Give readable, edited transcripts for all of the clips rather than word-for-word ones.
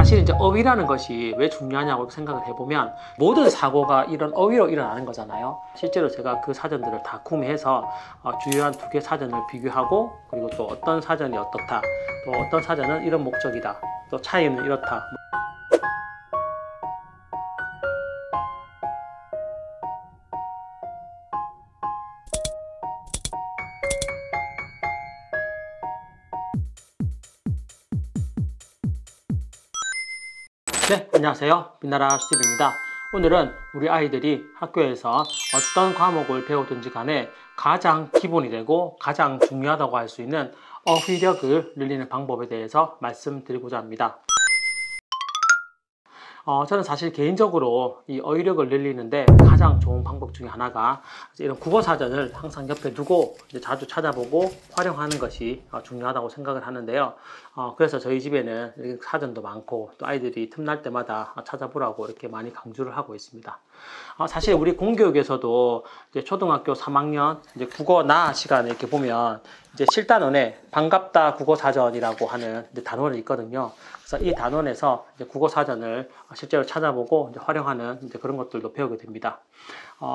사실 이제 어휘라는 것이 왜 중요하냐고 생각을 해보면 모든 사고가 이런 어휘로 일어나는 거잖아요. 실제로 제가 그 사전들을 다 구매해서 주요한 두 개 사전을 비교하고, 그리고 또 어떤 사전이 어떻다, 또 어떤 사전은 이런 목적이다, 또 차이는 이렇다. 네, 안녕하세요. 빛나라 슈티브입니다. 오늘은 우리 아이들이 학교에서 어떤 과목을 배우든지 간에 가장 기본이 되고 가장 중요하다고 할 수 있는 어휘력을 늘리는 방법에 대해서 말씀드리고자 합니다. 저는 사실 개인적으로 이 어휘력을 늘리는데 가장 좋은 방법 중에 하나가 이런 국어사전을 항상 옆에 두고 자주 찾아보고 활용하는 것이 중요하다고 생각을 하는데요. 그래서 저희 집에는 사전도 많고 또 아이들이 틈날 때마다 찾아보라고 이렇게 많이 강조를 하고 있습니다. 사실 우리 공교육에서도 이제 초등학교 3학년 이제 국어 나 시간에 이렇게 보면 이제 실단원에 반갑다 국어사전이라고 하는 단원이 있거든요. 그래서 이 단원에서 이제 국어사전을 실제로 찾아보고 이제 활용하는 이제 그런 것들도 배우게 됩니다.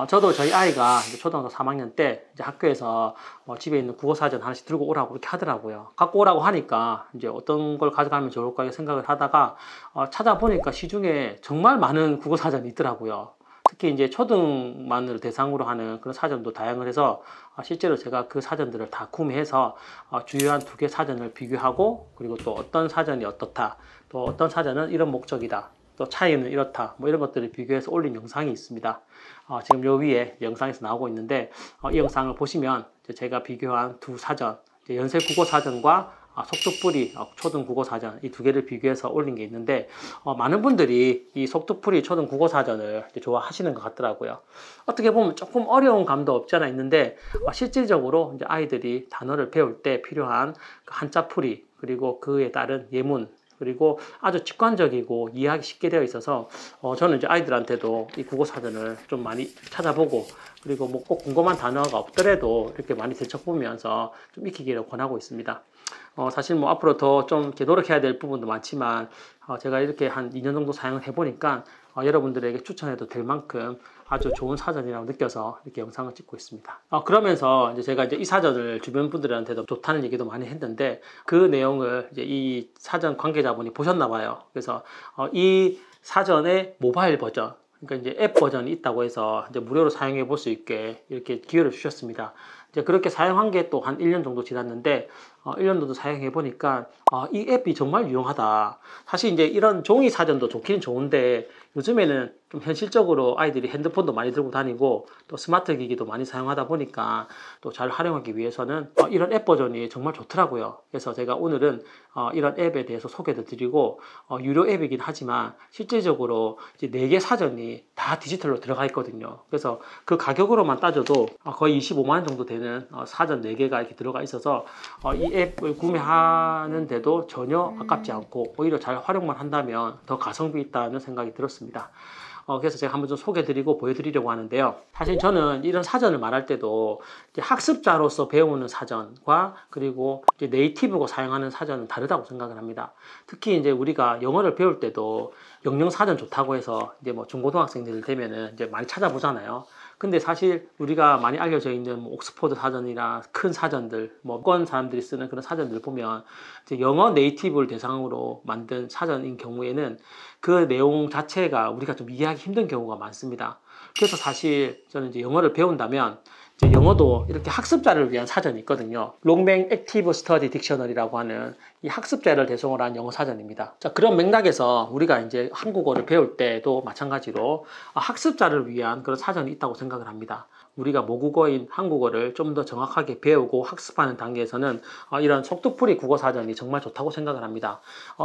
저도 저희 아이가 이제 초등학교 3학년 때 이제 학교에서 집에 있는 국어사전 하나씩 들고 오라고 이렇게 하더라고요. 갖고 오라고 하니까 이제 어떤 걸 가져가면 좋을까 생각을 하다가 찾아보니까 시중에 정말 많은 국어사전이 있더라고요. 특히 이제 초등만을 대상으로 하는 그런 사전도 다양을 해서 실제로 제가 그 사전들을 다 구매해서 주요한 두 개 사전을 비교하고, 그리고 또 어떤 사전이 어떻다, 또 어떤 사전은 이런 목적이다, 또 차이는 이렇다, 뭐 이런 것들을 비교해서 올린 영상이 있습니다. 지금 요 위에 영상에서 나오고 있는데 이 영상을 보시면 제가 비교한 두 사전, 연세 국어 사전과 속독풀이 초등 국어 사전, 이 두 개를 비교해서 올린 게 있는데 많은 분들이 이 속독풀이 초등 국어 사전을 좋아하시는 것 같더라고요. 어떻게 보면 조금 어려운 감도 없지 않아 있는데 실질적으로 이제 아이들이 단어를 배울 때 필요한 한자풀이, 그리고 그에 따른 예문, 그리고 아주 직관적이고 이해하기 쉽게 되어 있어서 저는 이제 아이들한테도 이 국어 사전을 좀 많이 찾아보고, 그리고 뭐 꼭 궁금한 단어가 없더라도 이렇게 많이 되쳐보면서 좀 익히기를 권하고 있습니다. 사실 뭐 앞으로 더 좀 이렇게 노력해야 될 부분도 많지만 제가 이렇게 한 2년 정도 사용을 해보니까 여러분들에게 추천해도 될 만큼 아주 좋은 사전이라고 느껴서 이렇게 영상을 찍고 있습니다. 그러면서 이제 제가 이제 이 사전을 주변 분들한테도 좋다는 얘기도 많이 했는데 그 내용을 이제 이 사전 관계자분이 보셨나 봐요. 그래서 이 사전의 모바일 버전, 그러니까 이제 앱 버전이 있다고 해서 이제 무료로 사용해 볼 수 있게 이렇게 기회를 주셨습니다. 이제 그렇게 사용한 게 또 한 1년 정도 지났는데 1년 정도 사용해 보니까 이 앱이 정말 유용하다. 사실 이제 이런 종이 사전도 좋긴 좋은데 요즘에는 좀 현실적으로 아이들이 핸드폰도 많이 들고 다니고 또 스마트 기기도 많이 사용하다 보니까 또 잘 활용하기 위해서는 이런 앱 버전이 정말 좋더라고요. 그래서 제가 오늘은 이런 앱에 대해서 소개도 드리고 유료 앱이긴 하지만 실질적으로 이제 4개 사전이 다 디지털로 들어가 있거든요. 그래서 그 가격으로만 따져도 거의 25만 원 정도 되는 사전 4개가 이렇게 들어가 있어서 이 앱을 구매하는데도 전혀 아깝지 않고 오히려 잘 활용만 한다면 더 가성비 있다는 생각이 들었습니다. 그래서 제가 한번 좀 소개드리고 보여드리려고 하는데요. 사실 저는 이런 사전을 말할 때도 이제 학습자로서 배우는 사전과 그리고 이제 네이티브고 사용하는 사전은 다르다고 생각을 합니다. 특히 이제 우리가 영어를 배울 때도 영영 사전 좋다고 해서 이제 뭐 중고등학생들 되면은 이제 많이 찾아보잖아요. 근데 사실 우리가 많이 알려져 있는 뭐 옥스퍼드 사전이나 큰 사전들, 뭐 어떤 사람들이 쓰는 그런 사전들 보면 이제 영어 네이티브를 대상으로 만든 사전인 경우에는 그 내용 자체가 우리가 좀 이해하기 힘든 경우가 많습니다. 그래서 사실 저는 이제 영어를 배운다면 이제 영어도 이렇게 학습자를 위한 사전이 있거든요. 롱뱅 액티브 스터디 딕셔너리라고 하는 이 학습자를 대상으로 한 영어 사전입니다. 자, 그런 맥락에서 우리가 이제 한국어를 배울 때도 마찬가지로 학습자를 위한 그런 사전이 있다고 생각을 합니다. 우리가 모국어인 한국어를 좀 더 정확하게 배우고 학습하는 단계에서는 이런 속독풀이 국어 사전이 정말 좋다고 생각을 합니다.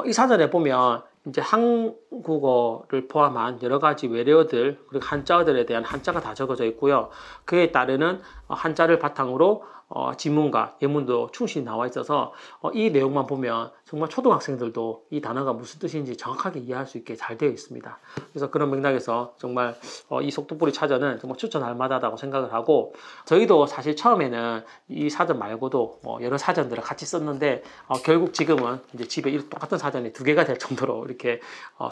이 사전에 보면 이제 한국어를 포함한 여러 가지 외래어들, 그리고 한자어들에 대한 한자가 다 적어져 있고요. 그에 따르는 한자를 바탕으로 지문과 예문도 충실히 나와 있어서 이 내용만 보면 정말 초등학생들도 이 단어가 무슨 뜻인지 정확하게 이해할 수 있게 잘 되어 있습니다. 그래서 그런 맥락에서 정말 이 속독풀이 사전은 정말 추천할 만하다고 생각을 하고, 저희도 사실 처음에는 이 사전 말고도 여러 사전들을 같이 썼는데 결국 지금은 이제 집에 똑같은 사전이 2개가 될 정도로 이렇게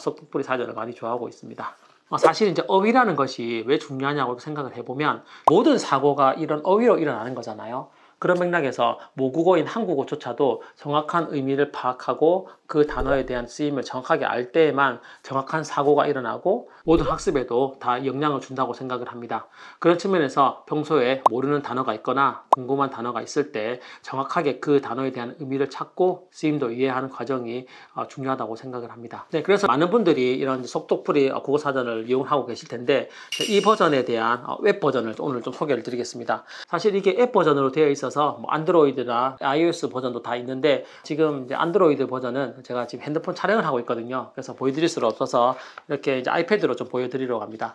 속독풀이 사전을 많이 좋아하고 있습니다. 사실 이제 어휘라는 것이 왜 중요하냐고 생각을 해보면 모든 사고가 이런 어휘로 일어나는 거잖아요. 그런 맥락에서 모국어인 한국어조차도 정확한 의미를 파악하고 그 단어에 대한 쓰임을 정확하게 알 때에만 정확한 사고가 일어나고 모든 학습에도 다 영향을 준다고 생각을 합니다. 그런 측면에서 평소에 모르는 단어가 있거나 궁금한 단어가 있을 때 정확하게 그 단어에 대한 의미를 찾고 쓰임도 이해하는 과정이 중요하다고 생각을 합니다. 네, 그래서 많은 분들이 이런 속독풀이 국어사전을 이용하고 계실 텐데, 이 버전에 대한 웹 버전을 오늘 좀 소개를 드리겠습니다. 사실 이게 앱 버전으로 되어 있어서 안드로이드나 iOS 버전도 다 있는데, 지금 이제 안드로이드 버전은 제가 지금 핸드폰 촬영을 하고 있거든요. 그래서 보여드릴 수가 없어서 이렇게 이제 아이패드로 좀 보여드리려고 합니다.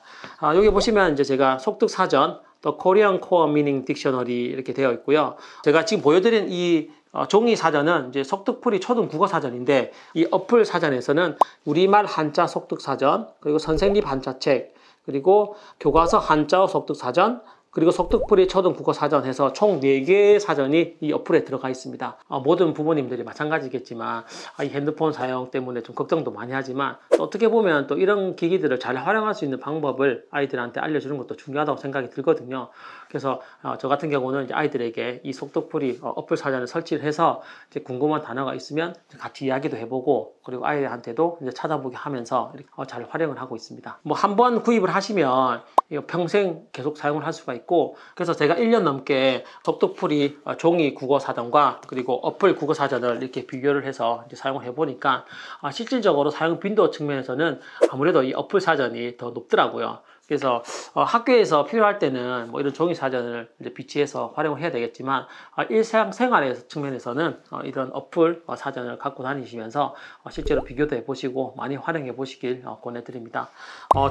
여기 보시면 이제 제가 속독 사전, 또 Korean Core Meaning Dictionary 이렇게 되어 있고요. 제가 지금 보여드린 이 종이 사전은 이제 속독풀이 초등 국어 사전인데, 이 어플 사전에서는 우리말 한자 속독 사전, 그리고 선생님 한자책, 그리고 교과서 한자어 속독 사전, 그리고 속독풀이 초등 국어 사전 해서 총 4개의 사전이 이 어플에 들어가 있습니다. 모든 부모님들이 마찬가지겠지만 이 핸드폰 사용 때문에 좀 걱정도 많이 하지만, 어떻게 보면 또 이런 기기들을 잘 활용할 수 있는 방법을 아이들한테 알려주는 것도 중요하다고 생각이 들거든요. 그래서 저 같은 경우는 이제 아이들에게 이 속독풀이 어플 사전을 설치를 해서 이제 궁금한 단어가 있으면 같이 이야기도 해보고, 그리고 아이들한테도 이제 찾아보게 하면서 이렇게 잘 활용을 하고 있습니다. 한번 구입을 하시면 평생 계속 사용을 할 수가 있고, 그래서 제가 1년 넘게 속독풀이 종이 국어 사전과 그리고 어플 국어 사전을 이렇게 비교를 해서 이제 사용을 해보니까 실질적으로 사용 빈도 측면에서는 아무래도 이 어플 사전이 더 높더라고요. 그래서 학교에서 필요할 때는 이런 종이 사전을 이제 비치해서 활용을 해야 되겠지만, 일상생활의 측면에서는 이런 어플 사전을 갖고 다니시면서 실제로 비교도 해보시고 많이 활용해 보시길 권해드립니다.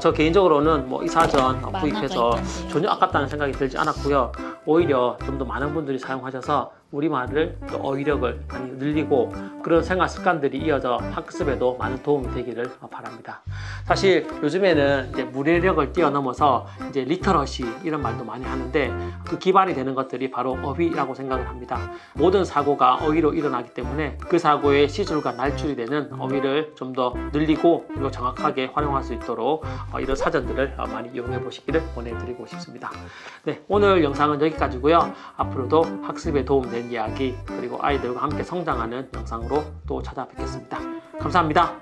저 개인적으로는 이 사전 구입해서 전혀 아깝다는 생각이 들지 않았고요. 오히려 좀 더 많은 분들이 사용하셔서 우리말을 또 어휘력을 많이 늘리고 그런 생활 습관들이 이어져 학습에도 많은 도움이 되기를 바랍니다. 사실 요즘에는 이제 문해력을 뛰어넘어서 이제 리터러시 이런 말도 많이 하는데, 그 기반이 되는 것들이 바로 어휘라고 생각을 합니다. 모든 사고가 어휘로 일어나기 때문에 그 사고의 시술과 날출이 되는 어휘를 좀 더 늘리고 그리고 정확하게 활용할 수 있도록 이런 사전들을 많이 이용해 보시기를 권해드리고 싶습니다. 네, 오늘 영상은 여기까지고요. 앞으로도 학습에 도움된 이야기, 그리고 아이들과 함께 성장하는 영상으로 또 찾아뵙겠습니다. 감사합니다.